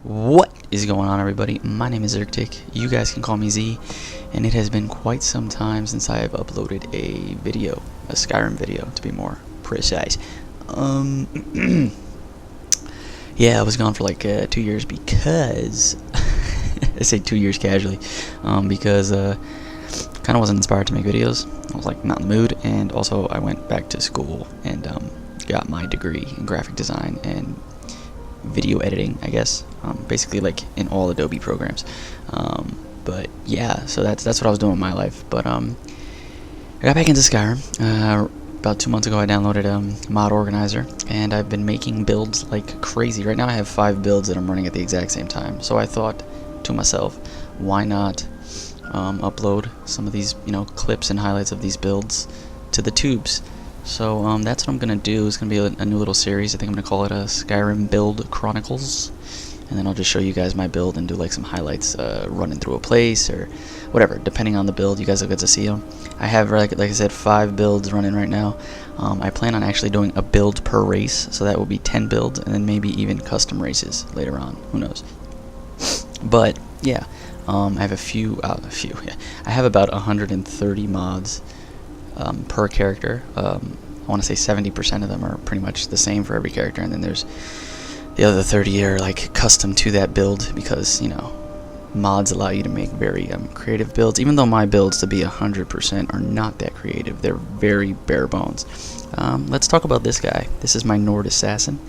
What is going on, everybody? My name is Archery. You guys can call me Z, and it has been quite some time since I have uploaded a video, a Skyrim video to be more precise. Yeah, I was gone for like 2 years because I say 2 years casually, because kind of wasn't inspired to make videos. I was like not in the mood, and also I went back to school and got my degree in graphic design and video editing, I guess, basically like in all Adobe programs. But yeah, so that's what I was doing in my life. But I got back into Skyrim about 2 months ago. I downloaded Mod Organizer, and I've been making builds like crazy. Right now I have 5 builds that I'm running at the exact same time. So I thought to myself, why not upload some of these, clips and highlights of these builds to the tubes. So that's what I'm gonna do. It's gonna be a new little series. I think I'm gonna call it a Skyrim Build Chronicles, and then I'll just show you guys my build and do like some highlights running through a place or whatever, depending on the build. You guys will get to see them. I have, like I said, 5 builds running right now. I plan on actually doing a build per race, so that will be 10 builds, and then maybe even custom races later on. Who knows? But yeah, I have yeah. I have about 130 mods per character. I want to say 70% of them are pretty much the same for every character, and then there's the other 30 are like custom to that build, because mods allow you to make very creative builds, even though my builds, to be 100%, are not that creative. They're very bare bones. Let's talk about this guy. This is my Nord assassin.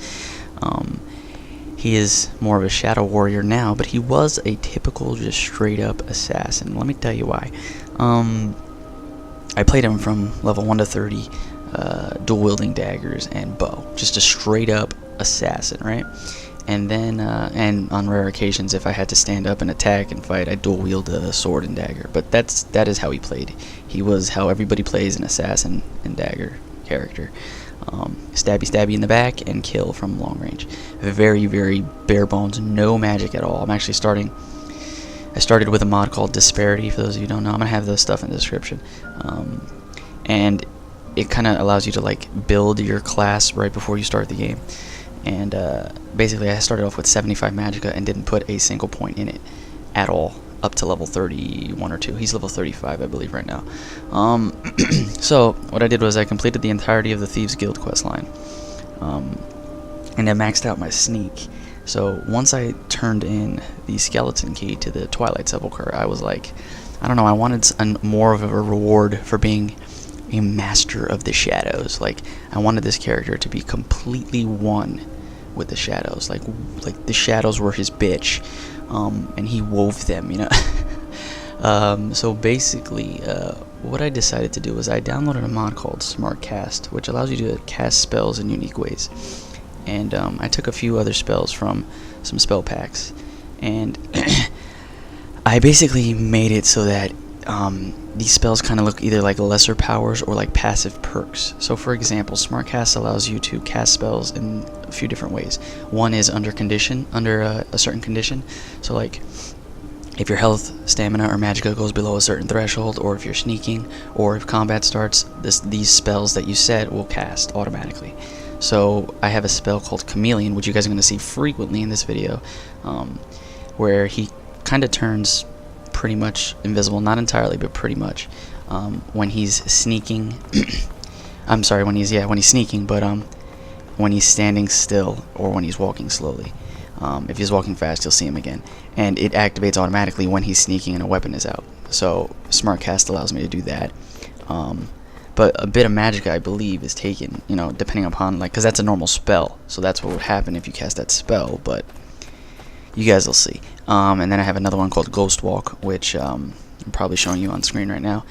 He is more of a shadow warrior now, but he was a typical just straight up assassin. Let me tell you why. I played him from level 1 to 30, dual wielding daggers and bow, just a straight up assassin, right? And then and on rare occasions, if I had to stand up and attack and fight, I dual wield a sword and dagger. But that is how he played. He was how everybody plays an assassin and dagger character. Stabby in the back and kill from long range. Very, very bare bones, no magic at all. I started with a mod called Disparity. For those of you who don't know, I'm gonna have this stuff in the description. And it kind of allows you to like build your class right before you start the game. And basically, I started off with 75 magicka and didn't put a single point in it at all up to level 31 or 2. He's level 35, I believe, right now. So what I did was I completed the entirety of the Thieves Guild questline, and I maxed out my sneak. So once I turned in the skeleton key to the Twilight Sepulchre, I was like, I don't know, I wanted more of a reward for being a master of the shadows. Like, I wanted this character to be completely one with the shadows. Like the shadows were his bitch, and he wove them, So basically, what I decided to do was I downloaded a mod called Smart Cast, which allows you to cast spells in unique ways. And I took a few other spells from some spell packs, and I basically made it so that these spells kind of look either like lesser powers or like passive perks. So for example, Smart Cast allows you to cast spells in a few different ways. One is under a certain condition. So like, if your health, stamina, or magicka goes below a certain threshold, or if you're sneaking, or if combat starts, these spells that you set will cast automatically. So I have a spell called Chameleon, which you guys are going to see frequently in this video, where he kind of turns pretty much invisible, not entirely, but pretty much, when he's sneaking. I'm sorry, when he's sneaking, but when he's standing still or when he's walking slowly. If he's walking fast, you'll see him again, and it activates automatically when he's sneaking and a weapon is out. So Smart Cast allows me to do that. But a bit of magicka, I believe, is taken, depending upon, because that's a normal spell, so that's what would happen if you cast that spell, but you guys will see. And then I have another one called Ghost Walk, which I'm probably showing you on screen right now.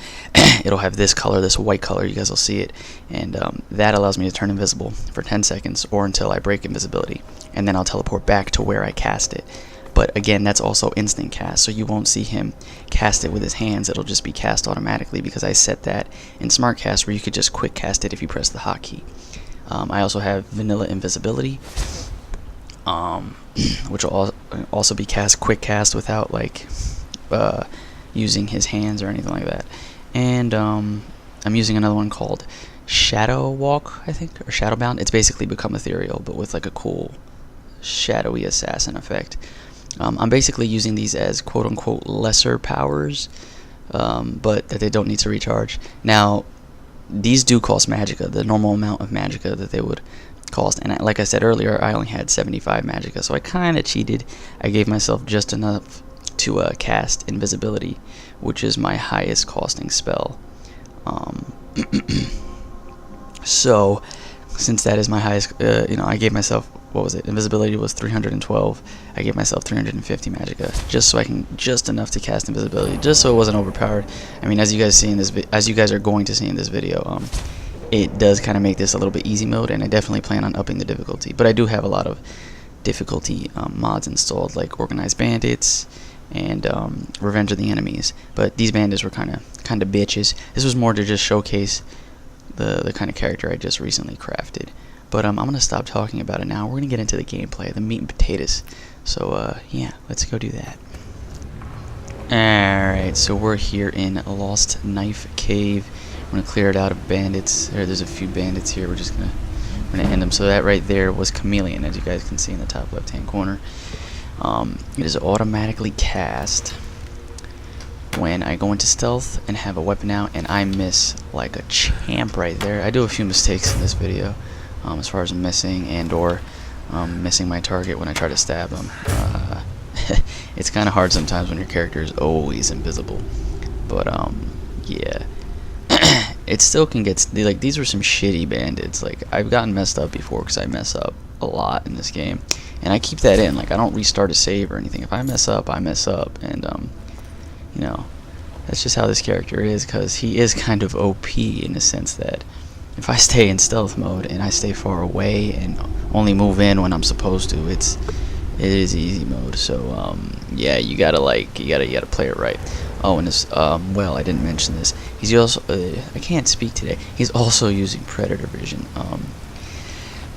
It'll have this color, this white color, you guys will see it, and that allows me to turn invisible for 10 seconds, or until I break invisibility, and then I'll teleport back to where I cast it. But again, that's also instant cast, so you won't see him cast it with his hands. It'll just be cast automatically, because I set that in Smart Cast where you could just quick cast it if you press the hotkey. I also have vanilla invisibility, which will also be quick cast without like using his hands or anything like that. And I'm using another one called Shadow Walk, I think, or Shadowbound. It's basically become ethereal, but with like a cool shadowy assassin effect. I'm basically using these as quote-unquote lesser powers, but that they don't need to recharge. Now, these do cost magicka, the normal amount of magicka that they would cost, and like I said earlier, I only had 75 magicka, so I kind of cheated. I gave myself just enough to cast invisibility, which is my highest costing spell. So since that is my highest, I gave myself, what was it, invisibility was 312. I gave myself 350 magicka, just so I can, just enough to cast invisibility, just so it wasn't overpowered. I mean, as you guys see in this, as you guys are going to see in this video, it does kind of make this a little bit easy mode, and I definitely plan on upping the difficulty. But I do have a lot of difficulty mods installed, like Organized Bandits and Revenge of the Enemies. But these bandits were kind of bitches. This was more to just showcase the kind of character I just recently crafted. But I'm gonna stop talking about it now. We're gonna get into the gameplay, the meat and potatoes. So yeah, let's go do that. Alright, so we're here in Lost Knife Cave. I'm gonna clear it out of bandits. There's a few bandits here. We're gonna end them. So that right there was Chameleon, as you guys can see in the top left hand corner. It is automatically cast when I go into stealth and have a weapon out, and I miss like a champ right there. I do a few mistakes in this video, as far as missing and or missing my target when I try to stab them. It's kind of hard sometimes when your character is always invisible, but yeah. It still can get, like, these were some shitty bandits. Like, I've gotten messed up before because I mess up a lot in this game, and I keep that in. Like, I don't restart a save or anything. If I mess up, I mess up, and you know, that's just how this character is, because he is kind of OP in the sense that if I stay in stealth mode and I stay far away and only move in when I'm supposed to, it is easy mode. So yeah, you gotta play it right. Oh, and this, well, I didn't mention this. He's also, I can't speak today. He's also using Predator Vision.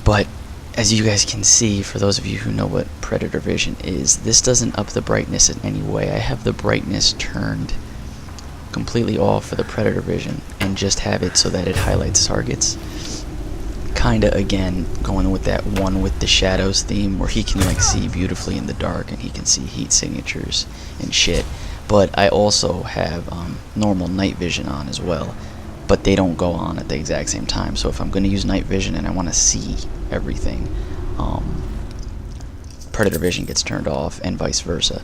But as you guys can see, for those of you who know what Predator Vision is, this doesn't up the brightness in any way. I have the brightness turned completely off for the Predator Vision and just have it so that it highlights targets. Kinda, again, going with that one with the shadows theme, where he can like see beautifully in the dark and he can see heat signatures and shit. But I also have normal night vision on as well, but they don't go on at the exact same time. So if I'm going to use night vision and I want to see everything, Predator Vision gets turned off, and vice versa.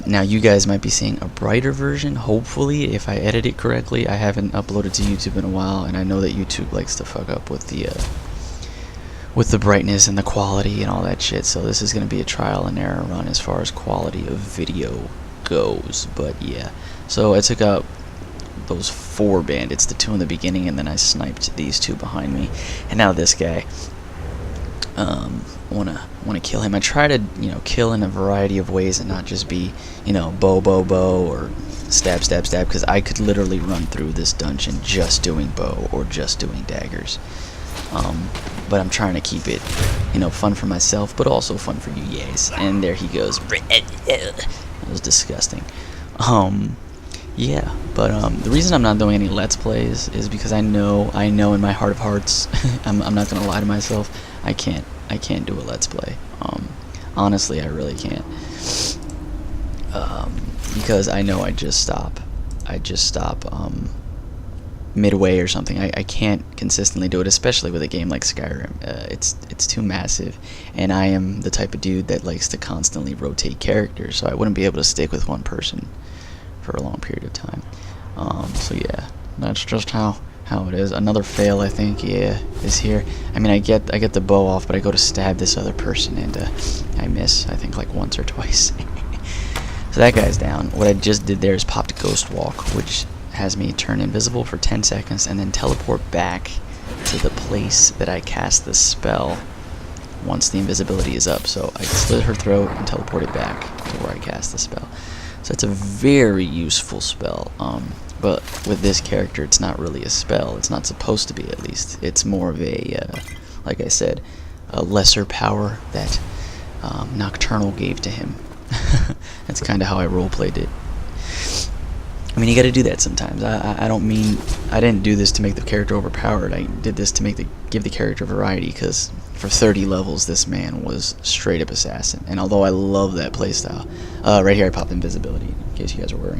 Now you guys might be seeing a brighter version, hopefully, if I edit it correctly. I haven't uploaded to YouTube in a while, and I know that YouTube likes to fuck up with the brightness and the quality and all that shit. So this is going to be a trial and error run as far as quality of video goes. But yeah, so I took out those 4 bandits, the 2 in the beginning, and then I sniped these 2 behind me, and now this guy. Want to kill him. I try to, kill in a variety of ways and not just be, bow or stab, because I could literally run through this dungeon just doing bow or just doing daggers. But I'm trying to keep it, fun for myself, but also fun for you guys. And there he goes. That was disgusting. Yeah, but the reason I'm not doing any Let's Plays is because I know in my heart of hearts, I'm not gonna lie to myself, I can't do a Let's Play. Honestly, I really can't. Because I know I just stop midway or something. I can't consistently do it, especially with a game like Skyrim. It's too massive, and I am the type of dude that likes to constantly rotate characters, so I wouldn't be able to stick with one person for a long period of time. So yeah, that's just how it is. Another fail, I think, is here. I mean, I get the bow off, but I go to stab this other person, and I miss, I think, like once or twice. So that guy's down. What I just did there is popped Ghost Walk, which has me turn invisible for 10 seconds and then teleport back to the place that I cast the spell once the invisibility is up. So I slit her throat and teleported back to where I cast the spell. So it's a very useful spell. But with this character, it's not really a spell. It's not supposed to be, at least. It's more of a, like I said, a lesser power that Nocturnal gave to him. That's kind of how I roleplayed it. I mean, you got to do that sometimes. I don't mean, I didn't do this to make the character overpowered. I did this to give the character variety, because for 30 levels, this man was straight up assassin. And although I love that playstyle, right here I popped invisibility in case you guys are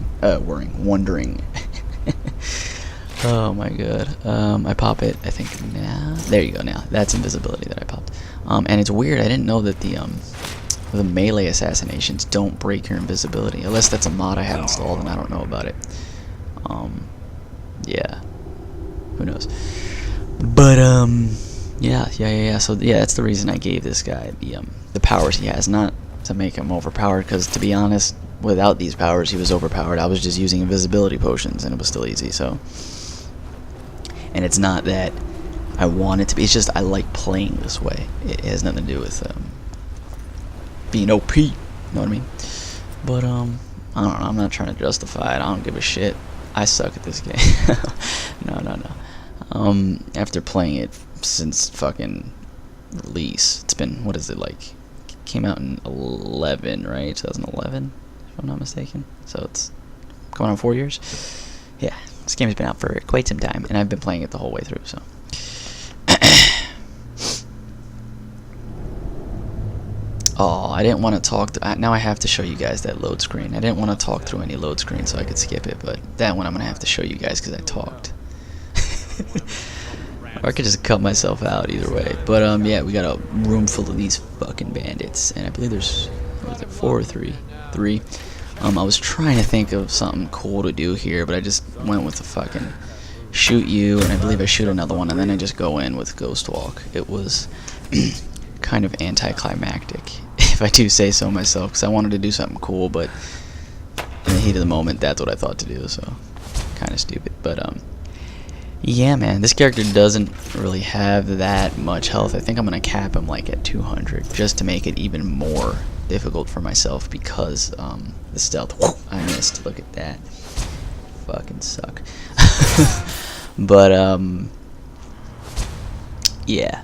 wondering. Oh my god. I pop it, I think now. There you go. Now that's invisibility that I popped. And it's weird. I didn't know that the melee assassinations don't break your invisibility, unless that's a mod I have installed and I don't know about it. Yeah. Who knows? But yeah. So yeah, that's the reason I gave this guy the powers he has, not to make him overpowered, because to be honest, without these powers he was overpowered. I was just using invisibility potions and it was still easy. So, and it's not that I want it to be, it's just I like playing this way. It has nothing to do with being OP, you know what I mean? But I don't know, I'm not trying to justify it. I don't give a shit. I suck at this game. No. After playing it since fucking release, it's been, what is it, like, it came out in 11, right? 2011, if I'm not mistaken. So it's going on 4 years. Yeah, this game has been out for quite some time, and I've been playing it the whole way through, so. Oh, I didn't want to talk. Now I have to show you guys that load screen. I didn't want to talk through any load screen, so I could skip it, but that one I'm going to have to show you guys because I talked. Or I could just cut myself out, either way. But yeah, we got a room full of these fucking bandits, and I believe there's, what is it, 4 or 3? 3. I was trying to think of something cool to do here, but I just went with the fucking shoot you, and I believe I shoot another one, and then I just go in with Ghost Walk. It was kind of anticlimactic, if I do say so myself, because I wanted to do something cool, but in the heat of the moment, that's what I thought to do, so kind of stupid. But yeah, man, this character doesn't really have that much health. I think I'm gonna cap him like at 200, just to make it even more difficult for myself, because the stealth, I missed. Look at that, fucking suck. But yeah.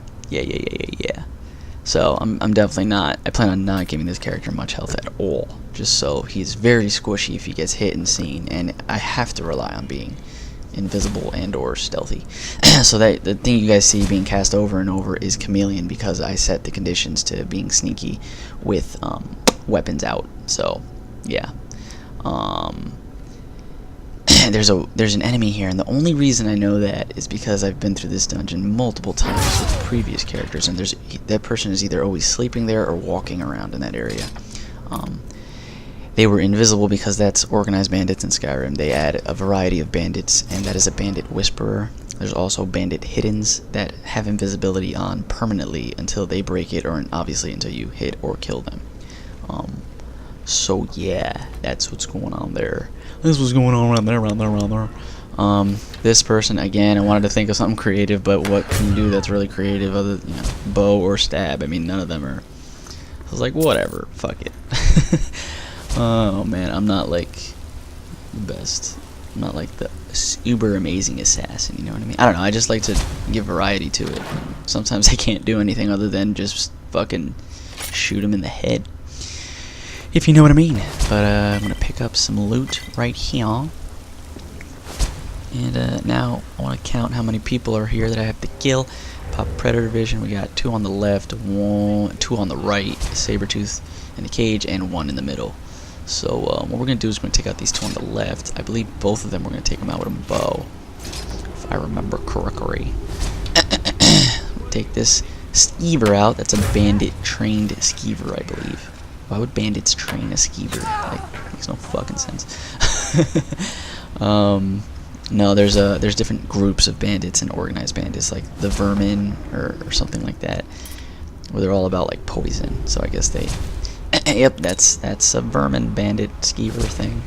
So I'm definitely not, I plan on not giving this character much health at all, just so he's very squishy if he gets hit and seen, and I have to rely on being invisible and or stealthy. So that the thing you guys see being cast over and over is Chameleon, because I set the conditions to being sneaky with weapons out. So yeah, there's an enemy here, and the only reason I know that is because I've been through this dungeon multiple times with previous characters, and that person is either always sleeping there or walking around in that area. They were invisible because that's organized bandits in Skyrim. They add a variety of bandits, and that is a bandit whisperer. There's also bandit hiddens that have invisibility on permanently until they break it, or obviously until you hit or kill them. So yeah, that's what's going on there. This was going on around there. This person, again, I wanted to think of something creative, but what can you do that's really creative other than, bow or stab? I mean, none of them are. I was like, whatever, fuck it. Oh man, I'm not like the best. I'm not like the uber amazing assassin, you know what I mean? I don't know, I just like to give variety to it. Sometimes I can't do anything other than just fucking shoot him in the head, if you know what I mean. But I'm gonna pick up some loot right here. And now I want to count how many people are here that I have to kill. Pop Predator Vision, we got 2 on the left, 2 on the right, Sabretooth in the cage, and 1 in the middle. So what we're going to do is we're going to take out these 2 on the left. I believe both of them we're going to take them out with a bow, if I remember correctly. Take this skeever out. That's a bandit trained skeever, I believe. Why would bandits train a skeever? Like, makes no fucking sense. No, there's different groups of bandits and organized bandits, like the Vermin or something like that, where they're all about like poison. So I guess they, yep, that's a Vermin bandit skeever thing.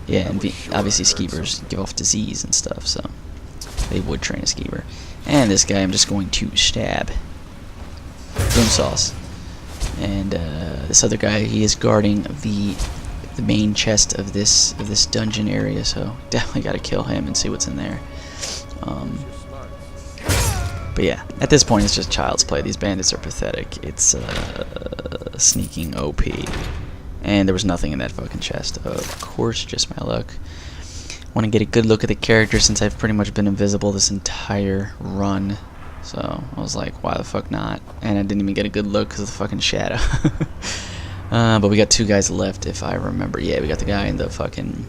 Yeah, and obviously skeevers give off disease and stuff, so they would train a skeever. And this guy, I'm just going to stab. Boom sauce. And this other guy, he is guarding the main chest of this dungeon area, so definitely got to kill him and see what's in there. But yeah, at this point it's just child's play. These bandits are pathetic. It's sneaking OP, and there was nothing in that fucking chest. Of course, just my luck. Want to get a good look at the character since I've pretty much been invisible this entire run. So I was like, why the fuck not? And I didn't even get a good look because of the fucking shadow. But we got 2 guys left, if I remember. Yeah, we got the guy in the fucking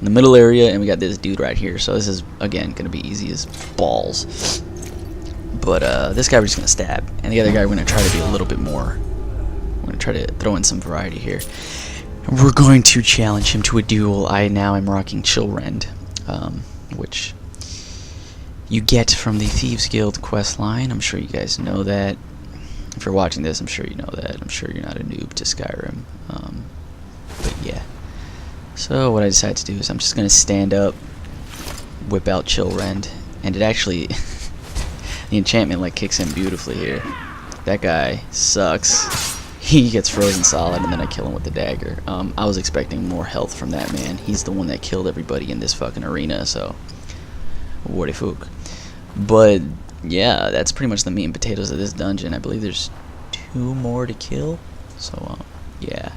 in the middle area, and we got this dude right here. So this is, again, gonna be easy as balls. But this guy we're just gonna stab, and the other guy we're gonna try to be a little bit more. I'm gonna try to throw in some variety here. We're going to challenge him to a duel. I now am rocking Chillrend, which you get from the Thieves Guild quest line. I'm sure you guys know that. If you're watching this, I'm sure you know that. I'm sure you're not a noob to Skyrim. But yeah. So what I decided to do is I'm just gonna stand up, whip out Chillrend, and it actually the enchantment like kicks in beautifully here. That guy sucks. He gets frozen solid, and then I kill him with the dagger. I was expecting more health from that man. He's the one that killed everybody in this fucking arena, so what a fuck. But yeah, that's pretty much the meat and potatoes of this dungeon. I believe there's 2 more to kill, so yeah.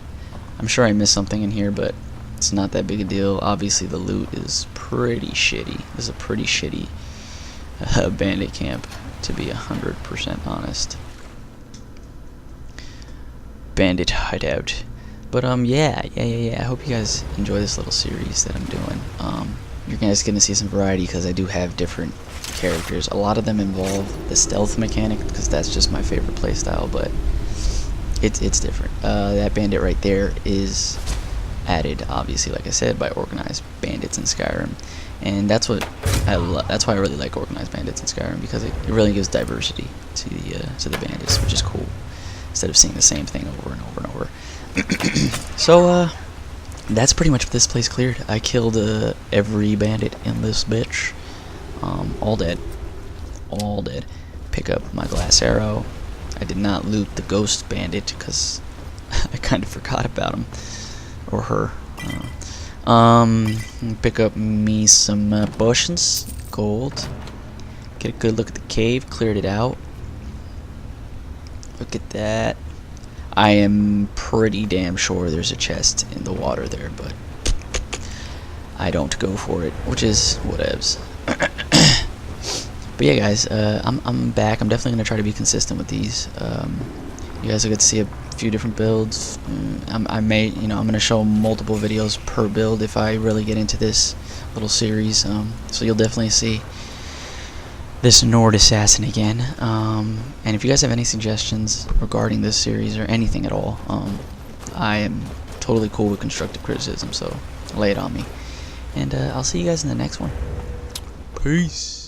I'm sure I missed something in here, but it's not that big a deal. Obviously the loot is pretty shitty. This is a pretty shitty bandit camp, to be 100% honest. Bandit hideout. But yeah. I hope you guys enjoy this little series that I'm doing. You're guys gonna see some variety because I do have different characters. A lot of them involve the stealth mechanic because that's just my favorite playstyle, but it's different. That bandit right there is added, obviously, like I said, by organized bandits in Skyrim, and that's what that's why I really like organized bandits in Skyrim, because it really gives diversity to the bandits, which is cool, instead of seeing the same thing over and over and over. So that's pretty much this place cleared. I killed every bandit in this bitch. All dead. Pick up my glass arrow. I did not loot the ghost bandit because I kind of forgot about him or her. Pick up me some potions, gold. Get a good look at the cave. Cleared it out. Look at that. I am pretty damn sure there's a chest in the water there, but I don't go for it, which is whatevs. But yeah, guys, I'm back. I'm definitely gonna try to be consistent with these. You guys will get to see a few different builds. I may, I'm gonna show multiple videos per build if I really get into this little series. So you'll definitely see this Nord assassin again. And if you guys have any suggestions regarding this series or anything at all, I am totally cool with constructive criticism. So lay it on me. And I'll see you guys in the next one. Peace.